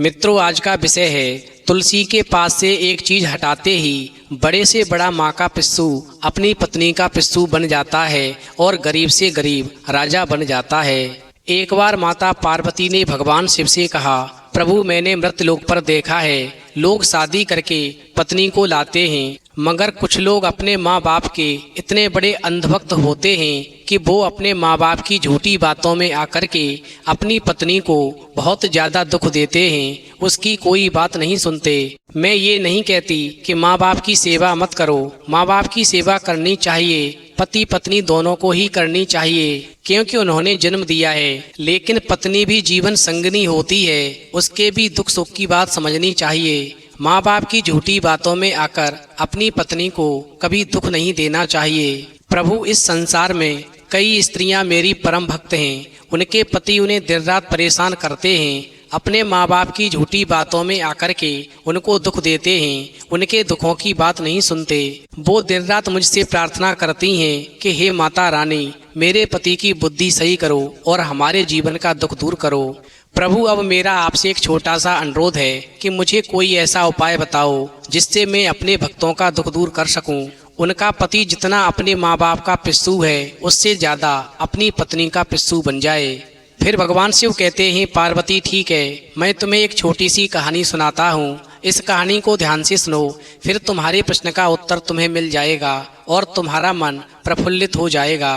मित्रों, आज का विषय है तुलसी के पास से एक चीज हटाते ही बड़े से बड़ा माँ का पिस्सू अपनी पत्नी का पिस्सू बन जाता है और गरीब से गरीब राजा बन जाता है। एक बार माता पार्वती ने भगवान शिव से कहा, प्रभु मैंने मृतलोक पर देखा है लोग शादी करके पत्नी को लाते हैं, मगर कुछ लोग अपने माँ बाप के इतने बड़े अंधभक्त होते हैं कि वो अपने माँ बाप की झूठी बातों में आकर के अपनी पत्नी को बहुत ज़्यादा दुख देते हैं, उसकी कोई बात नहीं सुनते। मैं ये नहीं कहती कि माँ बाप की सेवा मत करो, माँ बाप की सेवा करनी चाहिए, पति पत्नी दोनों को ही करनी चाहिए क्योंकि उन्होंने जन्म दिया है, लेकिन पत्नी भी जीवन संगनी होती है, उसके भी दुख सुख की बात समझनी चाहिए। माँ बाप की झूठी बातों में आकर अपनी पत्नी को कभी दुख नहीं देना चाहिए। प्रभु, इस संसार में कई स्त्रियां मेरी परम भक्त हैं, उनके पति उन्हें दिन रात परेशान करते हैं, अपने माँ बाप की झूठी बातों में आकर के उनको दुख देते हैं, उनके दुखों की बात नहीं सुनते। वो दिन रात मुझसे प्रार्थना करती हैं कि हे माता रानी, मेरे पति की बुद्धि सही करो और हमारे जीवन का दुख दूर करो। प्रभु, अब मेरा आपसे एक छोटा सा अनुरोध है कि मुझे कोई ऐसा उपाय बताओ जिससे मैं अपने भक्तों का दुख दूर कर सकूं। उनका पति जितना अपने माँ बाप का पिस्सू है उससे ज़्यादा अपनी पत्नी का पिस्सू बन जाए। फिर भगवान शिव कहते हैं, पार्वती ठीक है, मैं तुम्हें एक छोटी सी कहानी सुनाता हूँ, इस कहानी को ध्यान से सुनो, फिर तुम्हारे प्रश्न का उत्तर तुम्हें मिल जाएगा और तुम्हारा मन प्रफुल्लित हो जाएगा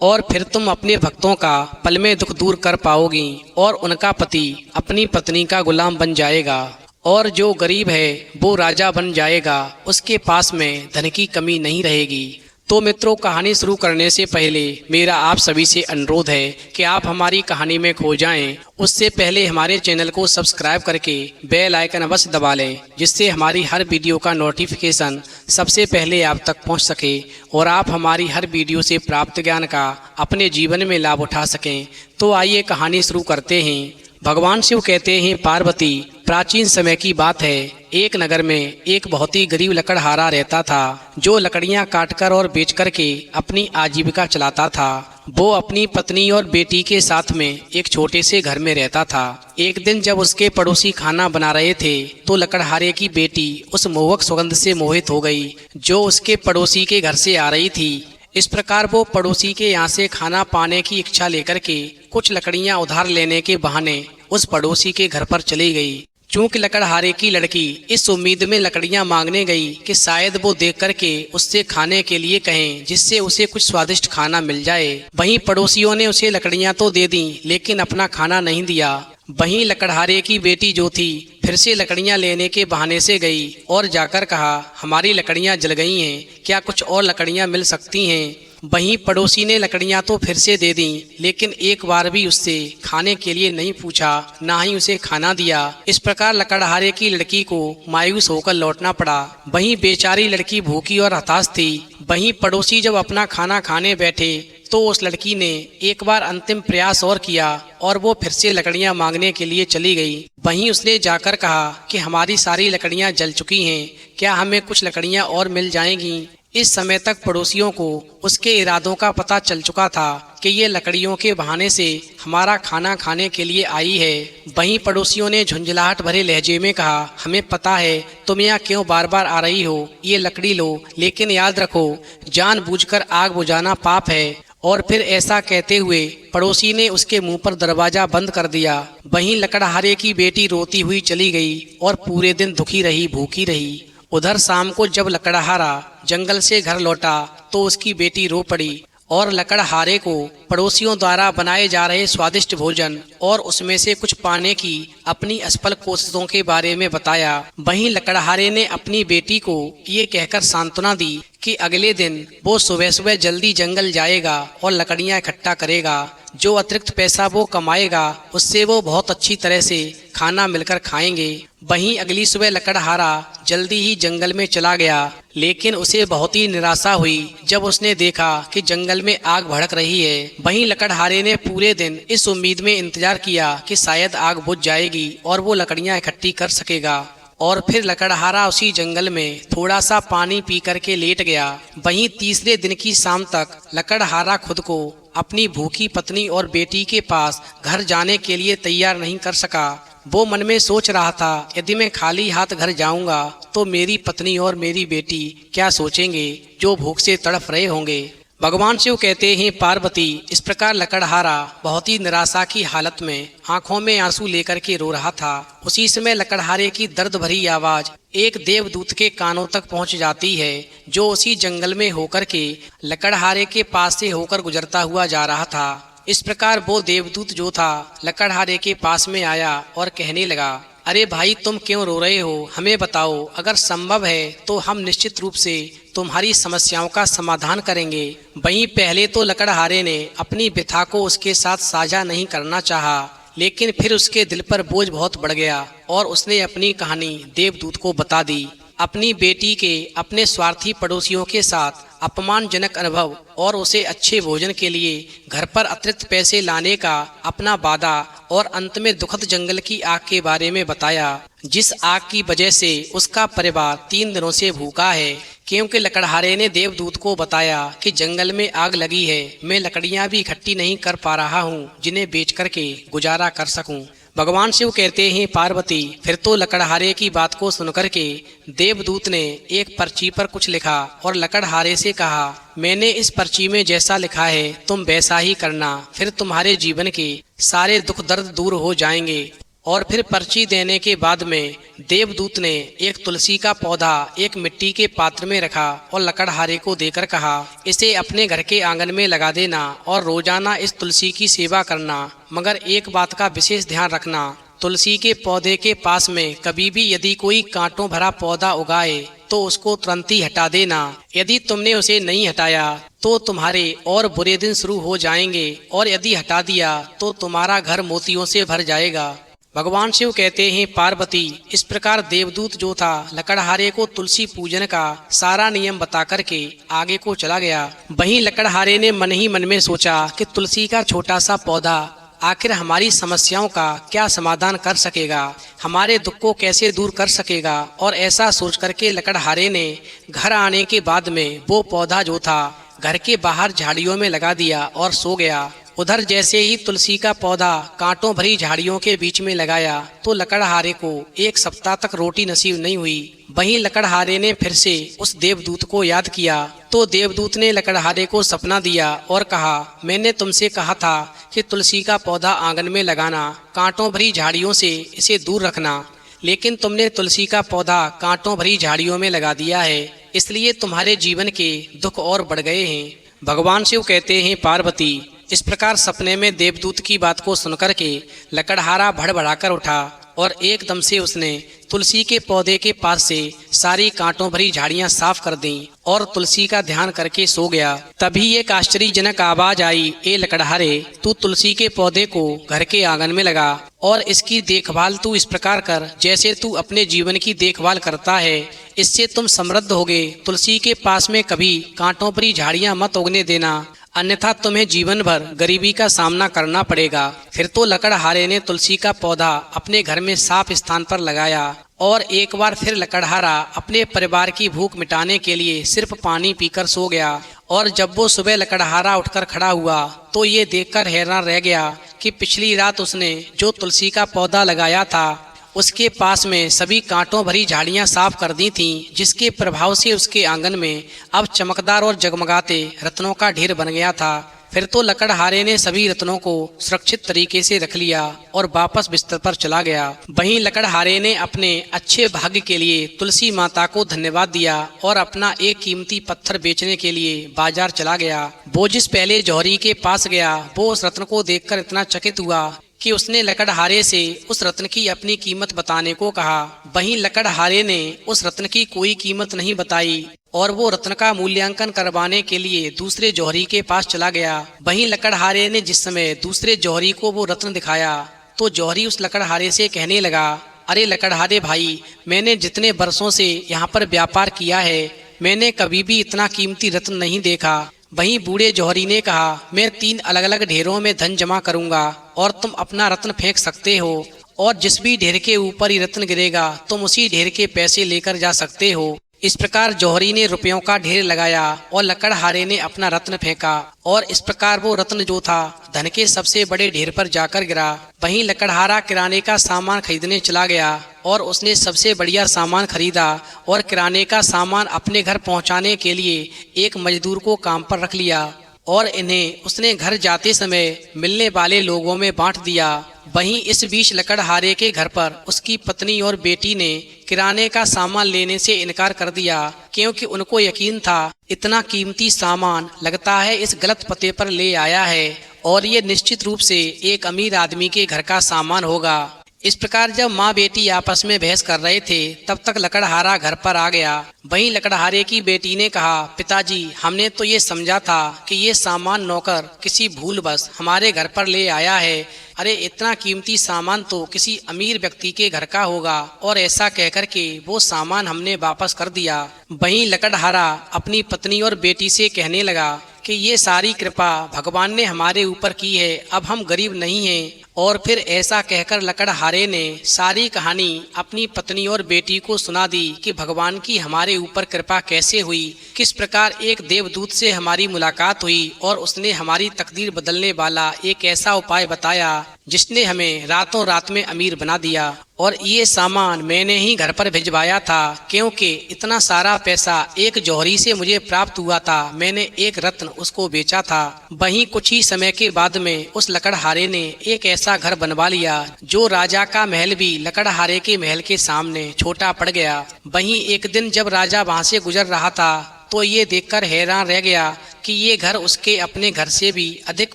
और फिर तुम अपने भक्तों का पल में दुख दूर कर पाओगी और उनका पति अपनी पत्नी का गुलाम बन जाएगा और जो गरीब है वो राजा बन जाएगा, उसके पास में धन की कमी नहीं रहेगी। तो मित्रों, कहानी शुरू करने से पहले मेरा आप सभी से अनुरोध है कि आप हमारी कहानी में खो जाएं, उससे पहले हमारे चैनल को सब्सक्राइब करके बेल आइकन अवश्य दबा लें, जिससे हमारी हर वीडियो का नोटिफिकेशन सबसे पहले आप तक पहुंच सके और आप हमारी हर वीडियो से प्राप्त ज्ञान का अपने जीवन में लाभ उठा सकें। तो आइए कहानी शुरू करते हैं। भगवान शिव कहते हैं, पार्वती, प्राचीन समय की बात है, एक नगर में एक बहुत ही गरीब लकड़हारा रहता था, जो लकड़ियां काटकर और बेचकर के अपनी आजीविका चलाता था। वो अपनी पत्नी और बेटी के साथ में एक छोटे से घर में रहता था। एक दिन जब उसके पड़ोसी खाना बना रहे थे तो लकड़हारे की बेटी उस मोहक सुगंध से मोहित हो गई जो उसके पड़ोसी के घर से आ रही थी। इस प्रकार वो पड़ोसी के यहाँ से खाना पाने की इच्छा लेकर के कुछ लकड़ियाँ उधार लेने के बहाने उस पड़ोसी के घर पर चली गई। चूंकि लकड़हारे की लड़की इस उम्मीद में लकड़ियां मांगने गई कि शायद वो देख करके उससे खाने के लिए कहें, जिससे उसे कुछ स्वादिष्ट खाना मिल जाए। वहीं पड़ोसियों ने उसे लकड़ियां तो दे दी लेकिन अपना खाना नहीं दिया। वहीं लकड़हारे की बेटी जो थी फिर से लकड़ियां लेने के बहाने से गई और जाकर कहा, हमारी लकड़ियां जल गई हैं, क्या कुछ और लकड़ियां मिल सकती हैं? वहीं पड़ोसी ने लकड़ियां तो फिर से दे दी लेकिन एक बार भी उससे खाने के लिए नहीं पूछा, ना ही उसे खाना दिया। इस प्रकार लकड़हारे की लड़की को मायूस होकर लौटना पड़ा। वहीं बेचारी लड़की भूखी और हताश थी। वहीं पड़ोसी जब अपना खाना खाने बैठे तो उस लड़की ने एक बार अंतिम प्रयास और किया और वो फिर से लकड़ियां मांगने के लिए चली गई। वहीं उसने जाकर कहा कि हमारी सारी लकड़ियां जल चुकी हैं, क्या हमें कुछ लकड़ियां और मिल जाएंगी? इस समय तक पड़ोसियों को उसके इरादों का पता चल चुका था कि ये लकड़ियों के बहाने से हमारा खाना खाने के लिए आई है। वहीं पड़ोसियों ने झुंझलाहट भरे लहजे में कहा, हमें पता है तुम यहाँ क्यों बार बार आ रही हो, ये लकड़ी लो, लेकिन याद रखो जानबूझकर आग बुझाना पाप है। और फिर ऐसा कहते हुए पड़ोसी ने उसके मुंह पर दरवाजा बंद कर दिया। वहीं लकड़हारे की बेटी रोती हुई चली गई और पूरे दिन दुखी रही, भूखी रही। उधर शाम को जब लकड़हारा जंगल से घर लौटा तो उसकी बेटी रो पड़ी और लकड़हारे को पड़ोसियों द्वारा बनाए जा रहे स्वादिष्ट भोजन और उसमें से कुछ पाने की अपनी असफल कोशिशों के बारे में बताया। वहीं लकड़हारे ने अपनी बेटी को ये कहकर सांत्वना दी कि अगले दिन वो सुबह सुबह जल्दी जंगल जाएगा और लकड़ियां इकट्ठा करेगा। जो अतिरिक्त पैसा वो कमाएगा उससे वो बहुत अच्छी तरह से खाना मिलकर खाएंगे। वहीं अगली सुबह लकड़हारा जल्दी ही जंगल में चला गया, लेकिन उसे बहुत ही निराशा हुई जब उसने देखा कि जंगल में आग भड़क रही है। वहीं लकड़हारे ने पूरे दिन इस उम्मीद में इंतजार किया कि शायद आग बुझ जाएगी और वो लकड़ियां इकट्ठी कर सकेगा। और फिर लकड़हारा उसी जंगल में थोड़ा सा पानी पी करके लेट गया। वहीं तीसरे दिन की शाम तक लकड़हारा खुद को अपनी भूखी पत्नी और बेटी के पास घर जाने के लिए तैयार नहीं कर सका। वो मन में सोच रहा था, यदि मैं खाली हाथ घर जाऊंगा तो मेरी पत्नी और मेरी बेटी क्या सोचेंगे, जो भूख से तड़प रहे होंगे। भगवान शिव कहते हैं, पार्वती, इस प्रकार लकड़हारा बहुत ही निराशा की हालत में आंखों में आंसू लेकर के रो रहा था। उसी समय लकड़हारे की दर्द भरी आवाज एक देवदूत के कानों तक पहुंच जाती है, जो उसी जंगल में होकर के लकड़हारे के पास से होकर गुजरता हुआ जा रहा था। इस प्रकार वो देवदूत जो था लकड़हारे के पास में आया और कहने लगा, अरे भाई, तुम क्यों रो रहे हो? हमें बताओ, अगर संभव है तो हम निश्चित रूप से तुम्हारी समस्याओं का समाधान करेंगे। वहीं पहले तो लकड़हारे ने अपनी व्यथा को उसके साथ साझा नहीं करना चाहा, लेकिन फिर उसके दिल पर बोझ बहुत बढ़ गया और उसने अपनी कहानी देवदूत को बता दी। अपनी बेटी के अपने स्वार्थी पड़ोसियों के साथ अपमानजनक अनुभव और उसे अच्छे भोजन के लिए घर पर अतिरिक्त पैसे लाने का अपना वादा और अंत में दुखद जंगल की आग के बारे में बताया, जिस आग की वजह से उसका परिवार 3 दिनों से भूखा है। क्योंकि लकड़हारे ने देवदूत को बताया कि जंगल में आग लगी है, मैं लकड़ियां भी इकट्ठी नहीं कर पा रहा हूँ जिन्हें बेच करके गुजारा कर सकूं। भगवान शिव कहते हैं, पार्वती, फिर तो लकड़हारे की बात को सुनकर के देवदूत ने एक पर्ची पर कुछ लिखा और लकड़हारे से कहा, मैंने इस पर्ची में जैसा लिखा है तुम वैसा ही करना, फिर तुम्हारे जीवन के सारे दुख दर्द दूर हो जाएंगे। और फिर पर्ची देने के बाद में देवदूत ने एक तुलसी का पौधा एक मिट्टी के पात्र में रखा और लकड़हारे को देकर कहा, इसे अपने घर के आंगन में लगा देना और रोजाना इस तुलसी की सेवा करना, मगर एक बात का विशेष ध्यान रखना, तुलसी के पौधे के पास में कभी भी यदि कोई कांटों भरा पौधा उगाए तो उसको तुरंत ही हटा देना। यदि तुमने उसे नहीं हटाया तो तुम्हारे और बुरे दिन शुरू हो जाएंगे, और यदि हटा दिया तो तुम्हारा घर मोतियों से भर जाएगा। भगवान शिव कहते हैं, पार्वती, इस प्रकार देवदूत जो था लकड़हारे को तुलसी पूजन का सारा नियम बता करके आगे को चला गया। वहीं लकड़हारे ने मन ही मन में सोचा कि तुलसी का छोटा सा पौधा आखिर हमारी समस्याओं का क्या समाधान कर सकेगा, हमारे दुख को कैसे दूर कर सकेगा। और ऐसा सोच करके लकड़हारे ने घर आने के बाद में वो पौधा जो था घर के बाहर झाड़ियों में लगा दिया और सो गया। उधर जैसे ही तुलसी का पौधा कांटों भरी झाड़ियों के बीच में लगाया तो लकड़हारे को 1 सप्ताह तक रोटी नसीब नहीं हुई। वहीं लकड़हारे ने फिर से उस देवदूत को याद किया तो देवदूत ने लकड़हारे को सपना दिया और कहा, मैंने तुमसे कहा था कि तुलसी का पौधा आंगन में लगाना, कांटों भरी झाड़ियों से इसे दूर रखना, लेकिन तुमने तुलसी का पौधा कांटों भरी झाड़ियों में लगा दिया है, इसलिए तुम्हारे जीवन के दुख और बढ़ गए हैं। भगवान शिव कहते हैं, पार्वती, इस प्रकार सपने में देवदूत की बात को सुनकर के लकड़हारा भड़बड़ाकर उठा और एकदम से उसने तुलसी के पौधे के पास से सारी कांटों भरी झाड़ियां साफ कर दी और तुलसी का ध्यान करके सो गया। तभी एक आश्चर्यजनक आवाज आई, ए लकड़हारे, तू तुलसी के पौधे को घर के आंगन में लगा और इसकी देखभाल तू इस प्रकार कर जैसे तू अपने जीवन की देखभाल करता है, इससे तुम समृद्ध होगे। तुलसी के पास में कभी कांटों भरी झाड़ियां मत उगने देना, अन्यथा तुम्हें जीवन भर गरीबी का सामना करना पड़ेगा। फिर तो लकड़हारे ने तुलसी का पौधा अपने घर में साफ स्थान पर लगाया और एक बार फिर लकड़हारा अपने परिवार की भूख मिटाने के लिए सिर्फ पानी पीकर सो गया। और जब वो सुबह लकड़हारा उठकर खड़ा हुआ तो ये देखकर हैरान रह गया कि पिछली रात उसने जो तुलसी का पौधा लगाया था उसके पास में सभी कांटों भरी झाड़ियां साफ कर दी थीं, जिसके प्रभाव से उसके आंगन में अब चमकदार और जगमगाते रत्नों का ढेर बन गया था। फिर तो लकड़हारे ने सभी रत्नों को सुरक्षित तरीके से रख लिया और वापस बिस्तर पर चला गया। वहीं लकड़हारे ने अपने अच्छे भाग्य के लिए तुलसी माता को धन्यवाद दिया और अपना एक कीमती पत्थर बेचने के लिए बाजार चला गया। वो जिस पहले जौहरी के पास गया वो उस रत्न को देखकर इतना चकित हुआ कि उसने लकड़हारे से उस रत्न की अपनी कीमत बताने को कहा। वहीं लकड़हारे ने उस रत्न की कोई कीमत नहीं बताई और वो रत्न का मूल्यांकन करवाने के लिए दूसरे जौहरी के पास चला गया। वहीं लकड़हारे ने जिस समय दूसरे जौहरी को वो रत्न दिखाया तो जौहरी उस लकड़हारे से कहने लगा, अरे लकड़हारे भाई, मैंने जितने वर्षों से यहाँ पर व्यापार किया है मैंने कभी भी इतना कीमती रत्न नहीं देखा। वहीं बूढ़े जौहरी ने कहा, मैं 3 अलग अलग ढेरों में धन जमा करूंगा और तुम अपना रत्न फेंक सकते हो, और जिस भी ढेर के ऊपर ही रत्न गिरेगा तुम उसी ढेर के पैसे लेकर जा सकते हो। इस प्रकार जौहरी ने रुपयों का ढेर लगाया और लकड़हारे ने अपना रत्न फेंका और इस प्रकार वो रत्न जो था धन के सबसे बड़े ढेर पर जाकर गिरा। वहीं लकड़हारा किराने का सामान खरीदने चला गया और उसने सबसे बढ़िया सामान खरीदा और किराने का सामान अपने घर पहुंचाने के लिए एक मजदूर को काम पर रख लिया और इन्हें उसने घर जाते समय मिलने वाले लोगों में बांट दिया। वहीं इस बीच लकड़हारे के घर पर उसकी पत्नी और बेटी ने किराने का सामान लेने से इनकार कर दिया, क्योंकि उनको यकीन था इतना कीमती सामान लगता है इस गलत पते पर ले आया है और ये निश्चित रूप से एक अमीर आदमी के घर का सामान होगा। इस प्रकार जब माँ बेटी आपस में बहस कर रहे थे तब तक लकड़हारा घर पर आ गया। वहीं लकड़हारे की बेटी ने कहा, पिताजी, हमने तो ये समझा था कि ये सामान नौकर किसी भूलवश हमारे घर पर ले आया है। अरे इतना कीमती सामान तो किसी अमीर व्यक्ति के घर का होगा, और ऐसा कहकर के वो सामान हमने वापस कर दिया। वहीं लकड़हारा अपनी पत्नी और बेटी से कहने लगा कि ये सारी कृपा भगवान ने हमारे ऊपर की है, अब हम गरीब नहीं हैं। और फिर ऐसा कहकर लकड़हारे ने सारी कहानी अपनी पत्नी और बेटी को सुना दी कि भगवान की हमारे ऊपर कृपा कैसे हुई, किस प्रकार एक देवदूत से हमारी मुलाकात हुई और उसने हमारी तकदीर बदलने वाला एक ऐसा उपाय बताया जिसने हमें रातों रात में अमीर बना दिया। और ये सामान मैंने ही घर पर भिजवाया था, क्योंकि इतना सारा पैसा एक जौहरी से मुझे प्राप्त हुआ था। मैंने एक रत्न उसको बेचा था। वहीं कुछ ही समय के बाद में उस लकड़हारे ने एक ऐसा घर बनवा लिया जो राजा का महल भी लकड़हारे के महल के सामने छोटा पड़ गया। वहीं एक दिन जब राजा वहां से गुजर रहा था तो ये देखकर हैरान रह गया कि ये घर उसके अपने घर से भी अधिक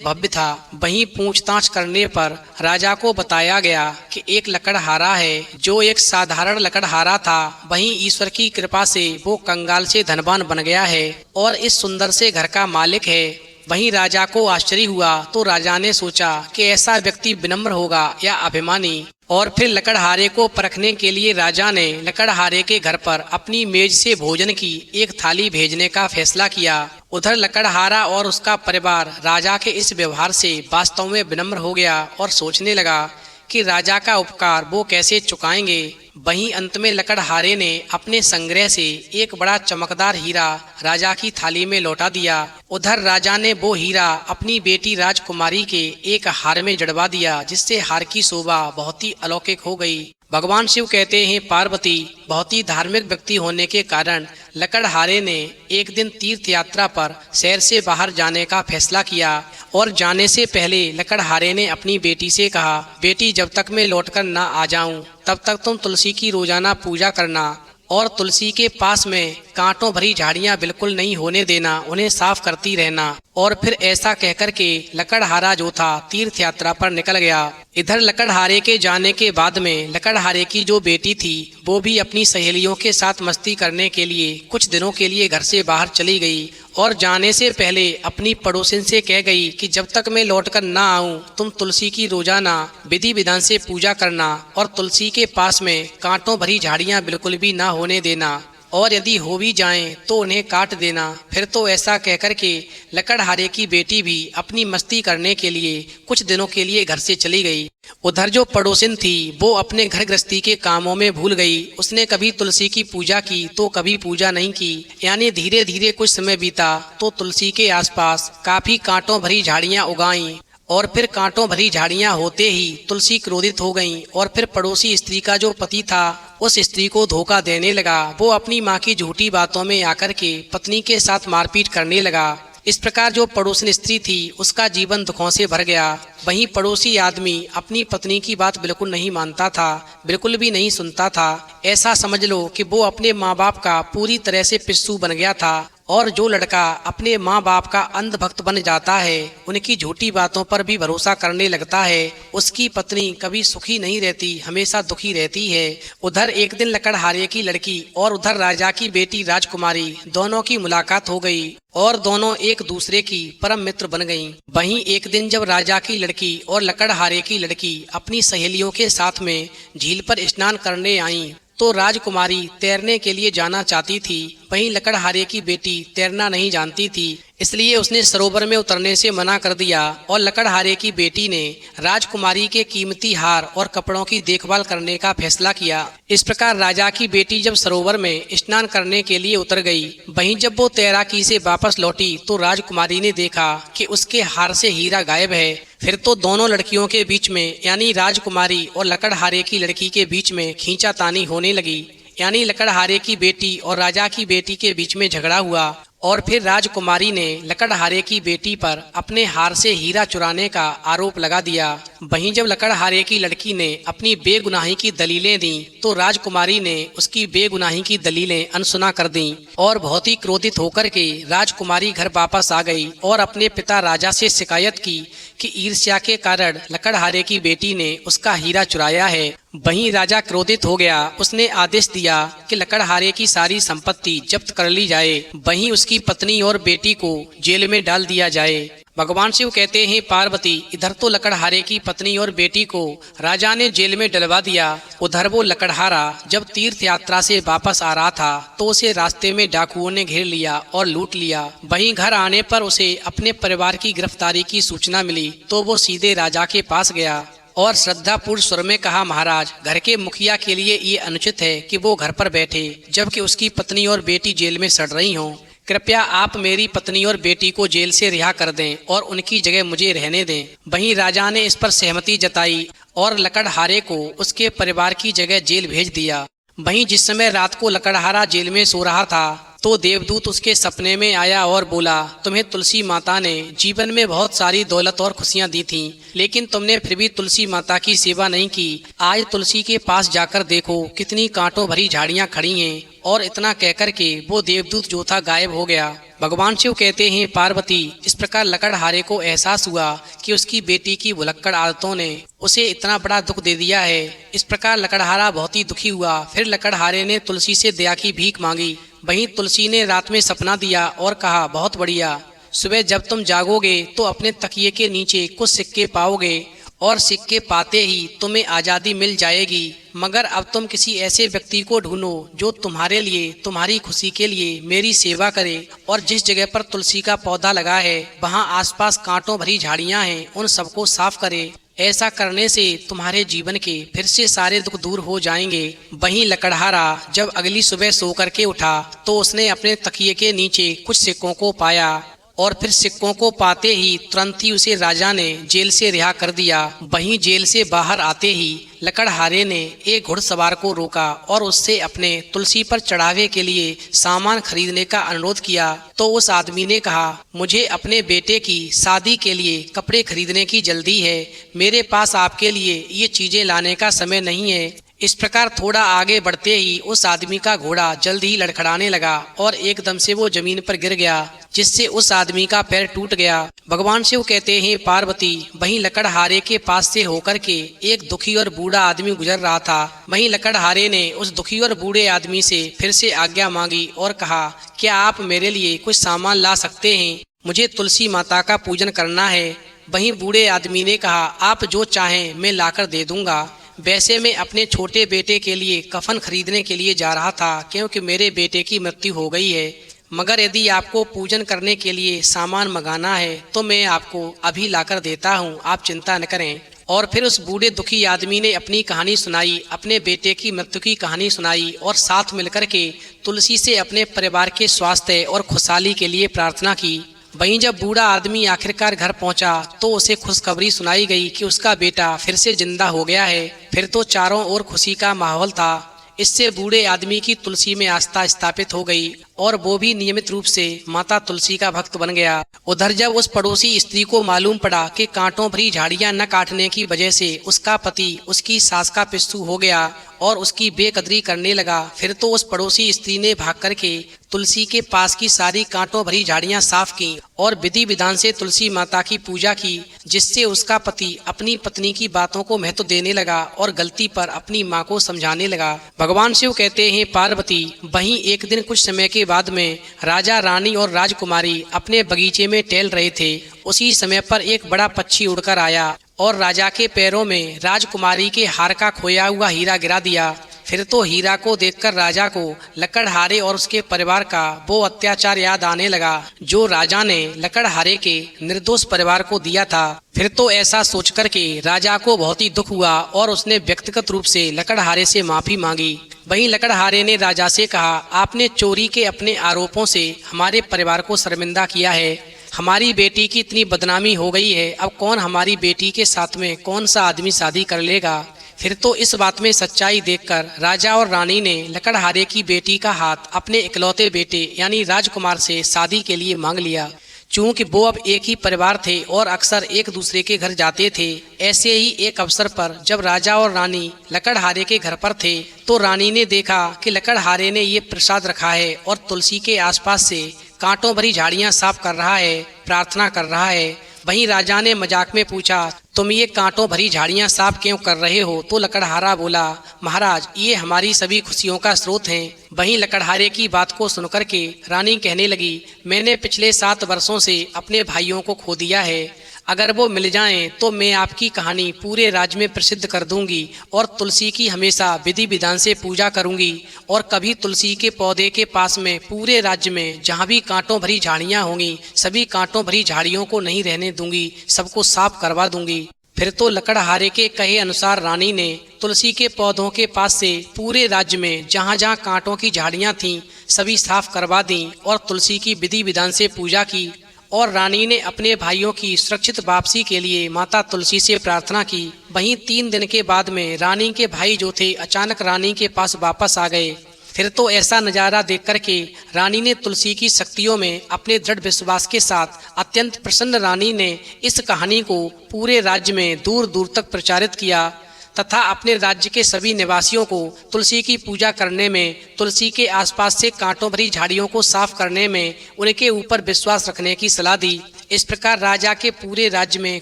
भव्य था। वहीं पूछताछ करने पर राजा को बताया गया कि एक लकड़हारा है जो एक साधारण लकड़हारा था, वहीं ईश्वर की कृपा से वो कंगाल से धनवान बन गया है और इस सुंदर से घर का मालिक है। वहीं राजा को आश्चर्य हुआ तो राजा ने सोचा कि ऐसा व्यक्ति विनम्र होगा या अभिमानी, और फिर लकड़हारे को परखने के लिए राजा ने लकड़हारे के घर पर अपनी मेज से भोजन की एक थाली भेजने का फैसला किया। उधर लकड़हारा और उसका परिवार राजा के इस व्यवहार से वास्तव में विनम्र हो गया और सोचने लगा कि राजा का उपकार वो कैसे चुकाएंगे। वहीं अंत में लकड़हारे ने अपने संग्रह से एक बड़ा चमकदार हीरा राजा की थाली में लौटा दिया। उधर राजा ने वो हीरा अपनी बेटी राजकुमारी के एक हार में जड़वा दिया, जिससे हार की शोभा बहुत ही अलौकिक हो गई। भगवान शिव कहते हैं, पार्वती बहुत ही धार्मिक व्यक्ति होने के कारण लकड़हारे ने एक दिन तीर्थ यात्रा पर शहर से बाहर जाने का फैसला किया और जाने से पहले लकड़हारे ने अपनी बेटी से कहा, बेटी, जब तक मैं लौटकर ना आ जाऊं तब तक तुम तुलसी की रोजाना पूजा करना और तुलसी के पास में कांटों भरी झाड़ियां बिल्कुल नहीं होने देना, उन्हें साफ करती रहना। और फिर ऐसा कहकर के लकड़हारा जो था तीर्थ यात्रा पर निकल गया। इधर लकड़हारे के जाने के बाद में लकड़हारे की जो बेटी थी वो भी अपनी सहेलियों के साथ मस्ती करने के लिए कुछ दिनों के लिए घर से बाहर चली गई और जाने से पहले अपनी पड़ोसिन से कह गई कि जब तक मैं लौटकर ना आऊं तुम तुलसी की रोजाना विधि विधान से पूजा करना और तुलसी के पास में कांटों भरी झाड़ियां बिल्कुल भी ना होने देना, और यदि हो भी जाएं तो उन्हें काट देना। फिर तो ऐसा कहकर के लकड़हारे की बेटी भी अपनी मस्ती करने के लिए कुछ दिनों के लिए घर से चली गई। उधर जो पड़ोसिन थी वो अपने घर गृहस्थी के कामों में भूल गई। उसने कभी तुलसी की पूजा की तो कभी पूजा नहीं की, यानी धीरे धीरे कुछ समय बीता तो तुलसी के आसपास काफी कांटों भरी झाड़ियां उगाईं और फिर कांटों भरी झाड़ियां होते ही तुलसी क्रोधित हो गईं और फिर पड़ोसी स्त्री का जो पति था उस स्त्री को धोखा देने लगा। वो अपनी माँ की झूठी बातों में आकर के पत्नी के साथ मारपीट करने लगा। इस प्रकार जो पड़ोसन स्त्री थी उसका जीवन दुखों से भर गया। वहीं पड़ोसी आदमी अपनी पत्नी की बात बिल्कुल नहीं मानता था, बिल्कुल भी नहीं सुनता था। ऐसा समझ लो कि वो अपने माँ बाप का पूरी तरह से पिस्सू बन गया था। और जो लड़का अपने माँ बाप का अंधभक्त बन जाता है, उनकी झूठी बातों पर भी भरोसा करने लगता है, उसकी पत्नी कभी सुखी नहीं रहती, हमेशा दुखी रहती है। उधर एक दिन लकड़हारे की लड़की और उधर राजा की बेटी राजकुमारी दोनों की मुलाकात हो गई और दोनों एक दूसरे की परम मित्र बन गईं। वहीं एक दिन जब राजा की लड़की और लकड़हारे की लड़की अपनी सहेलियों के साथ में झील पर स्नान करने आईं, तो राजकुमारी तैरने के लिए जाना चाहती थी। वहीं लकड़हारे की बेटी तैरना नहीं जानती थी, इसलिए उसने सरोवर में उतरने से मना कर दिया और लकड़हारे की बेटी ने राजकुमारी के कीमती हार और कपड़ों की देखभाल करने का फैसला किया। इस प्रकार राजा की बेटी जब सरोवर में स्नान करने के लिए उतर गई, वहीं जब वो तैराकी से वापस लौटी तो राजकुमारी ने देखा कि उसके हार से हीरा गायब है। फिर तो दोनों लड़कियों के बीच में यानी राजकुमारी और लकड़हारे की लड़की के बीच में खींचातानी होने लगी, यानी लकड़हारे की बेटी और राजा की बेटी के बीच में झगड़ा हुआ। और फिर राजकुमारी ने लकड़हारे की बेटी पर अपने हार से हीरा चुराने का आरोप लगा दिया। वहीं जब लकड़हारे की लड़की ने अपनी बेगुनाही की दलीलें दी तो राजकुमारी ने उसकी बेगुनाही की दलीलें अनसुना कर दी और बहुत ही क्रोधित होकर के राजकुमारी घर वापस आ गई और अपने पिता राजा से शिकायत की कि ईर्ष्या के कारण लकड़हारे की बेटी ने उसका हीरा चुराया है। वहीं राजा क्रोधित हो गया। उसने आदेश दिया कि लकड़हारे की सारी संपत्ति जब्त कर ली जाए, वहीं उसकी पत्नी और बेटी को जेल में डाल दिया जाए। भगवान शिव कहते हैं, पार्वती, इधर तो लकड़हारे की पत्नी और बेटी को राजा ने जेल में डलवा दिया, उधर वो लकड़हारा जब तीर्थ यात्रा से वापस आ रहा था तो उसे रास्ते में डाकुओं ने घेर लिया और लूट लिया। वहीं घर आने पर उसे अपने परिवार की गिरफ्तारी की सूचना मिली तो वो सीधे राजा के पास गया और श्रद्धापूर्ण स्वर में कहा, महाराज, घर के मुखिया के लिए ये अनुचित है कि वो घर पर बैठे जबकि उसकी पत्नी और बेटी जेल में सड़ रही हों। कृपया आप मेरी पत्नी और बेटी को जेल से रिहा कर दें और उनकी जगह मुझे रहने दें। वहीं राजा ने इस पर सहमति जताई और लकड़हारे को उसके परिवार की जगह जेल भेज दिया। वहीं जिस समय रात को लकड़हारा जेल में सो रहा था तो देवदूत उसके सपने में आया और बोला, तुम्हें तुलसी माता ने जीवन में बहुत सारी दौलत और खुशियां दी थीं, लेकिन तुमने फिर भी तुलसी माता की सेवा नहीं की। आज तुलसी के पास जाकर देखो कितनी कांटों भरी झाड़ियां खड़ी हैं। और इतना कहकर के वो देवदूत जो था गायब हो गया। भगवान शिव कहते हैं, पार्वती, इस प्रकार लकड़हारे को एहसास हुआ कि उसकी बेटी की भुलक्कड़ आदतों ने उसे इतना बड़ा दुख दे दिया है। इस प्रकार लकड़हारा बहुत ही दुखी हुआ। फिर लकड़हारे ने तुलसी से दया की भीख मांगी। वहीं तुलसी ने रात में सपना दिया और कहा, बहुत बढ़िया, सुबह जब तुम जागोगे तो अपने तकिए के नीचे कुछ सिक्के पाओगे और सिक्के पाते ही तुम्हें आज़ादी मिल जाएगी। मगर अब तुम किसी ऐसे व्यक्ति को ढूंढो जो तुम्हारे लिए, तुम्हारी खुशी के लिए मेरी सेवा करे और जिस जगह पर तुलसी का पौधा लगा है वहाँ आसपास कांटों भरी झाड़ियाँ हैं, उन सबको साफ करे। ऐसा करने से तुम्हारे जीवन के फिर से सारे दुख दूर हो जाएंगे। वहीं लकड़हारा जब अगली सुबह सो करके उठा तो उसने अपने तकिए के नीचे कुछ सिक्कों को पाया और फिर सिक्कों को पाते ही तुरंत ही उसे राजा ने जेल से रिहा कर दिया। वहीं जेल से बाहर आते ही लकड़हारे ने एक घुड़सवार को रोका और उससे अपने तुलसी पर चढ़ावे के लिए सामान खरीदने का अनुरोध किया। तो उस आदमी ने कहा, मुझे अपने बेटे की शादी के लिए कपड़े खरीदने की जल्दी है, मेरे पास आपके लिए ये चीजें लाने का समय नहीं है। इस प्रकार थोड़ा आगे बढ़ते ही उस आदमी का घोड़ा जल्द ही लड़खड़ाने लगा और एकदम से वो जमीन पर गिर गया, जिससे उस आदमी का पैर टूट गया। भगवान शिव कहते हैं, पार्वती, वहीं लकड़हारे के पास से होकर के एक दुखी और बूढ़ा आदमी गुजर रहा था। वहीं लकड़हारे ने उस दुखी और बूढ़े आदमी से फिर से आज्ञा मांगी और कहा, क्या आप मेरे लिए कुछ सामान ला सकते हैं? मुझे तुलसी माता का पूजन करना है। वहीं बूढ़े आदमी ने कहा, आप जो चाहें मैं लाकर दे दूंगा। वैसे मैं अपने छोटे बेटे के लिए कफन खरीदने के लिए जा रहा था, क्योंकि मेरे बेटे की मृत्यु हो गई है। मगर यदि आपको पूजन करने के लिए सामान मंगाना है तो मैं आपको अभी लाकर देता हूँ, आप चिंता न करें। और फिर उस बूढ़े दुखी आदमी ने अपनी कहानी सुनाई, अपने बेटे की मृत्यु की कहानी सुनाई और साथ मिलकर के तुलसी से अपने परिवार के स्वास्थ्य और खुशहाली के लिए प्रार्थना की। वहीं जब बूढ़ा आदमी आखिरकार घर पहुंचा तो उसे खुशखबरी सुनाई गई कि उसका बेटा फिर से जिंदा हो गया है। फिर तो चारों ओर खुशी का माहौल था। इससे बूढ़े आदमी की तुलसी में आस्था स्थापित हो गई और वो भी नियमित रूप से माता तुलसी का भक्त बन गया। उधर जब उस पड़ोसी स्त्री को मालूम पड़ा कि कांटों भरी झाड़ियां न काटने की वजह से उसका पति उसकी सास का पिस्सू हो गया और उसकी बेकदरी करने लगा, फिर तो उस पड़ोसी स्त्री ने भाग करके तुलसी के पास की सारी कांटों भरी झाड़ियां साफ की और विधि विधान से तुलसी माता की पूजा की, जिससे उसका पति अपनी पत्नी की बातों को महत्व देने लगा और गलती पर अपनी माँ को समझाने लगा। भगवान शिव कहते हैं, पार्वती, वहीं एक दिन कुछ समय के बाद में राजा, रानी और राजकुमारी अपने बगीचे में टहल रहे थे। उसी समय पर एक बड़ा पक्षी उड़कर आया और राजा के पैरों में राजकुमारी के हार का खोया हुआ हीरा गिरा दिया। फिर तो हीरा को देखकर राजा को लकड़हारे और उसके परिवार का वो अत्याचार याद आने लगा जो राजा ने लकड़हारे के निर्दोष परिवार को दिया था। फिर तो ऐसा सोचकर के राजा को बहुत ही दुख हुआ और उसने व्यक्तिगत रूप से लकड़हारे से माफी मांगी। वहीं लकड़हारे ने राजा से कहा, आपने चोरी के अपने आरोपों से हमारे परिवार को शर्मिंदा किया है। हमारी बेटी की इतनी बदनामी हो गई है, अब कौन हमारी बेटी के साथ में कौन सा आदमी शादी कर लेगा। फिर तो इस बात में सच्चाई देखकर राजा और रानी ने लकड़हारे की बेटी का हाथ अपने इकलौते बेटे यानी राजकुमार से शादी के लिए मांग लिया। चूंकि वो अब एक ही परिवार थे और अक्सर एक दूसरे के घर जाते थे, ऐसे ही एक अवसर पर जब राजा और रानी लकड़हारे के घर पर थे तो रानी ने देखा कि लकड़हारे ने ये प्रसाद रखा है और तुलसी के आसपास से कांटों भरी झाड़ियां साफ कर रहा है, प्रार्थना कर रहा है। वहीं राजा ने मजाक में पूछा, तुम ये कांटों भरी झाड़ियां साफ क्यों कर रहे हो? तो लकड़हारा बोला, महाराज ये हमारी सभी खुशियों का स्रोत हैं। वहीं लकड़हारे की बात को सुनकर के रानी कहने लगी, मैंने पिछले 7 वर्षों से अपने भाइयों को खो दिया है। अगर वो मिल जाएं तो मैं आपकी कहानी पूरे राज्य में प्रसिद्ध कर दूंगी और तुलसी की हमेशा विधि विधान से पूजा करूंगी और कभी तुलसी के पौधे के पास में पूरे राज्य में जहां भी कांटों भरी झाड़ियां होंगी सभी कांटों भरी झाड़ियों को नहीं रहने दूंगी, सबको साफ करवा दूंगी। फिर तो लकड़हारे के कहे अनुसार रानी ने तुलसी के पौधों के पास से पूरे राज्य में जहां जहां कांटों की झाड़ियां थीं सभी साफ करवा दी और तुलसी की विधि विधान से पूजा की। और रानी ने अपने भाइयों की सुरक्षित वापसी के लिए माता तुलसी से प्रार्थना की। वहीं 3 दिन के बाद में रानी के भाई जो थे अचानक रानी के पास वापस आ गए। फिर तो ऐसा नज़ारा देख करके रानी ने तुलसी की शक्तियों में अपने दृढ़ विश्वास के साथ अत्यंत प्रसन्न रानी ने इस कहानी को पूरे राज्य में दूर दूर तक प्रचारित किया तथा अपने राज्य के सभी निवासियों को तुलसी की पूजा करने में, तुलसी के आसपास से कांटों भरी झाड़ियों को साफ करने में उनके ऊपर विश्वास रखने की सलाह दी। इस प्रकार राजा के पूरे राज्य में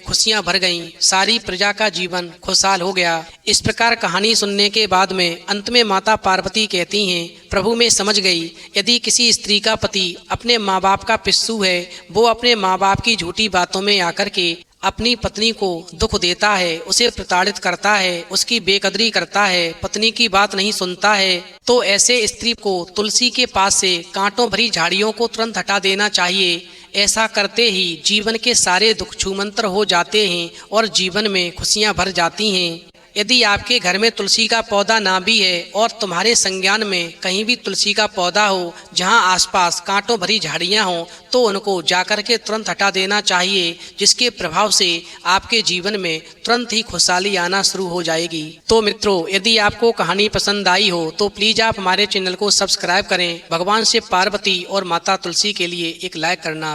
खुशियां भर गईं, सारी प्रजा का जीवन खुशहाल हो गया। इस प्रकार कहानी सुनने के बाद में अंत में माता पार्वती कहती हैं, प्रभु मैं समझ गई, यदि किसी स्त्री का पति अपने माँ बाप का पिस्सू है, वो अपने माँ बाप की झूठी बातों में आकर के अपनी पत्नी को दुख देता है, उसे प्रताड़ित करता है, उसकी बेकदरी करता है, पत्नी की बात नहीं सुनता है, तो ऐसे स्त्री को तुलसी के पास से कांटों भरी झाड़ियों को तुरंत हटा देना चाहिए। ऐसा करते ही जीवन के सारे दुख छूमंतर हो जाते हैं और जीवन में खुशियां भर जाती हैं। यदि आपके घर में तुलसी का पौधा ना भी है और तुम्हारे संज्ञान में कहीं भी तुलसी का पौधा हो जहां आसपास कांटों भरी झाड़ियां हों तो उनको जाकर के तुरंत हटा देना चाहिए, जिसके प्रभाव से आपके जीवन में तुरंत ही खुशहाली आना शुरू हो जाएगी। तो मित्रों, यदि आपको कहानी पसंद आई हो तो प्लीज आप हमारे चैनल को सब्सक्राइब करें। भगवान शिव, पार्वती और माता तुलसी के लिए एक लाइक करना